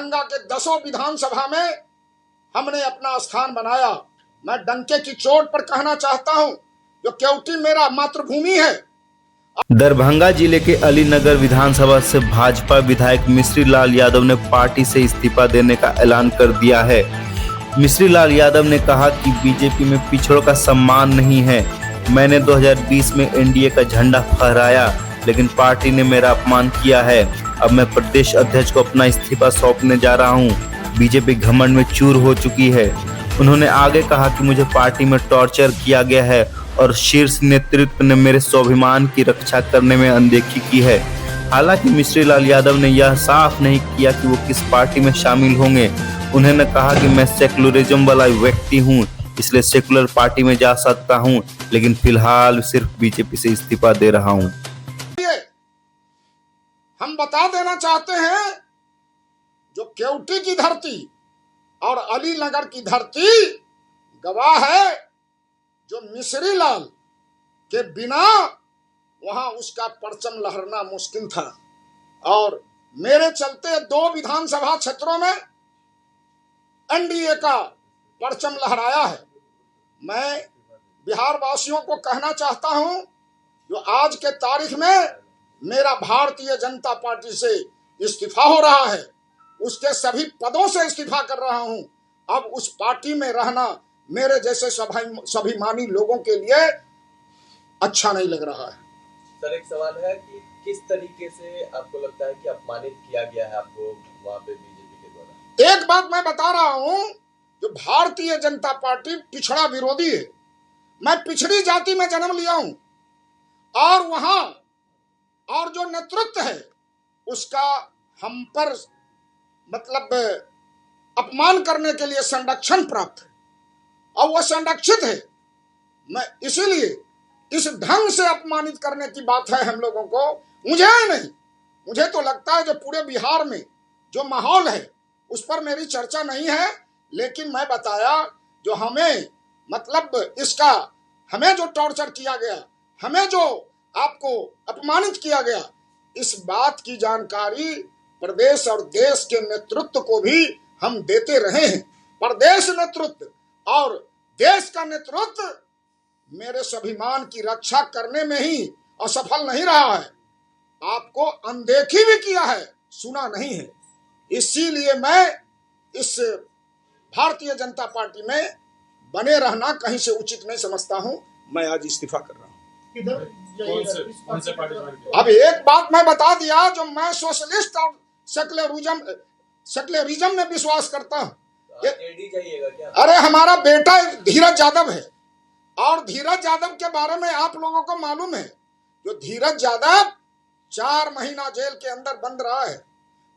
दरभंगा के 10 विधानसभा में हमने अपना स्थान बनाया। मैं डंके की चोट पर कहना चाहता हूं, जो केवटी मेरा मातृभूमि है। दरभंगा जिले के अलीनगर विधानसभा से भाजपा विधायक मिश्री लाल यादव ने पार्टी से इस्तीफा देने का ऐलान कर दिया है। मिश्री लाल यादव ने कहा कि बीजेपी में पिछड़ों का सम्मान नहीं है। मैंने 2020 में एनडीए का झंडा फहराया, लेकिन पार्टी ने मेरा अपमान किया है। अब मैं प्रदेश अध्यक्ष को अपना इस्तीफा सौंपने जा रहा हूं। बीजेपी घमंड में चूर हो चुकी है। उन्होंने आगे कहा कि मुझे पार्टी में टॉर्चर किया गया है और शीर्ष नेतृत्व ने मेरे स्वाभिमान की रक्षा करने में अनदेखी की है। हालांकि मिश्री लाल यादव ने यह साफ नहीं किया कि वो किस पार्टी में शामिल होंगे। उन्होंने कहा कि मैं सेकुलरिज्म वाला व्यक्ति हूं, इसलिए सेकुलर पार्टी में जा सकता हूं, लेकिन फिलहाल सिर्फ बीजेपी से इस्तीफा दे रहा हूं। हम बता देना चाहते हैं, जो केवटी की धरती और अलीनगर की धरती गवाह है, जो मिश्री लाल के बिना वहां उसका परचम लहरना मुश्किल था। और मेरे चलते 2 विधानसभा क्षेत्रों में एनडीए का परचम लहराया है। मैं बिहार वासियों को कहना चाहता हूं, जो आज के तारीख में मेरा भारतीय जनता पार्टी से इस्तीफा हो रहा है, उसके सभी पदों से इस्तीफा कर रहा हूं। अब उस पार्टी में रहना मेरे जैसे स्वाभिमानी लोगों के लिए अच्छा नहीं लग रहा है। सर, एक सवाल है कि किस तरीके से आपको लगता है कि अपमानित किया गया है आपको वहां पे बीजेपी के द्वारा? एक बात मैं बता रहा हूं, जो भारतीय जनता पार्टी पिछड़ा विरोधी है। मैं पिछड़ी जाति में जन्म लिया हूं और वहां और जो नेतृत्व है उसका हम पर मतलब अपमान करने के लिए संरक्षण प्राप्त है और वह संरक्षित है। मैं इसीलिए इस ढंग से अपमानित करने की बात है हम लोगों को, मुझे नहीं, मुझे तो लगता है जो पूरे बिहार में जो माहौल है उस पर मेरी चर्चा नहीं है। लेकिन मैं बताया, जो हमें मतलब इसका हमें जो टॉर्चर किया गया, हमें जो आपको अपमानित किया गया, इस बात की जानकारी प्रदेश और देश के नेतृत्व को भी हम देते रहे हैं। प्रदेश नेतृत्व और देश का नेतृत्व मेरे स्वाभिमान की रक्षा करने में ही असफल नहीं रहा है, आपको अनदेखी भी किया है, सुना नहीं है। इसीलिए मैं इस भारतीय जनता पार्टी में बने रहना कहीं से उचित नहीं समझता हूं। मैं आज इस्तीफा कर रहा हूं। कौन से पार्टी? अब एक बात मैं बता दिया, जो मैं सोशलिस्ट और सेकुलरिज्म में विश्वास करता हूं। जाइएगा क्या? अरे हमारा बेटा धीरज यादव है, और धीरज यादव के बारे में आप लोगों को मालूम है, जो धीरज यादव 4 महीना जेल के अंदर बंद रहा है।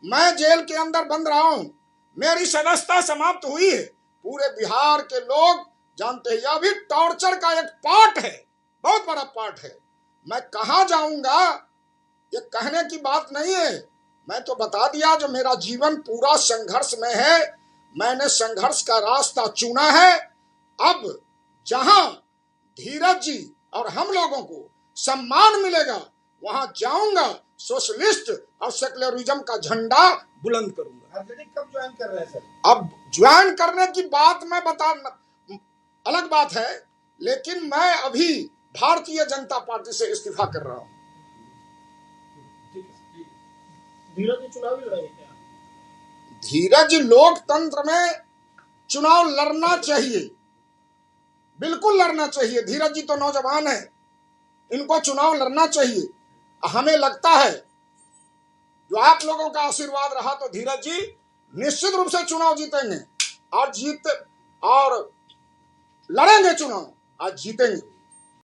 मैं जेल के अंदर बंद रहा हूं, मेरी सदस्यता समाप्त हुई है। पूरे बिहार के लोग जानते हैं, यह भी टॉर्चर का एक पार्ट है, बहुत बड़ा पार्ट है। मैं कहां जाऊंगा ये कहने की बात नहीं है। मैं तो बता दिया, जो मेरा जीवन पूरा संघर्ष में है, मैंने संघर्ष का रास्ता चुना है। अब जहां धीरज जी और हम लोगों को सम्मान मिलेगा, वहां जाऊंगा, सोशलिस्ट और सेकुलरिज्म का झंडा बुलंद करूंगा। कब ज्वाइन कर रहे हैं सर? अब ज्वाइन करने की बात मैं बता, अलग बात है, लेकिन मैं अभी भारतीय जनता पार्टी से इस्तीफा कर रहा हूं। धीरज चुनावी लड़ाई क्या? धीरज, लोकतंत्र में चुनाव लड़ना चाहिए, बिल्कुल लड़ना चाहिए। धीरज जी तो नौजवान है, इनको चुनाव लड़ना चाहिए। हमें लगता है, जो आप लोगों का आशीर्वाद रहा, तो धीरज जी निश्चित रूप से चुनाव जीतेंगे और लड़ेंगे चुनाव, आज जीतेंगे।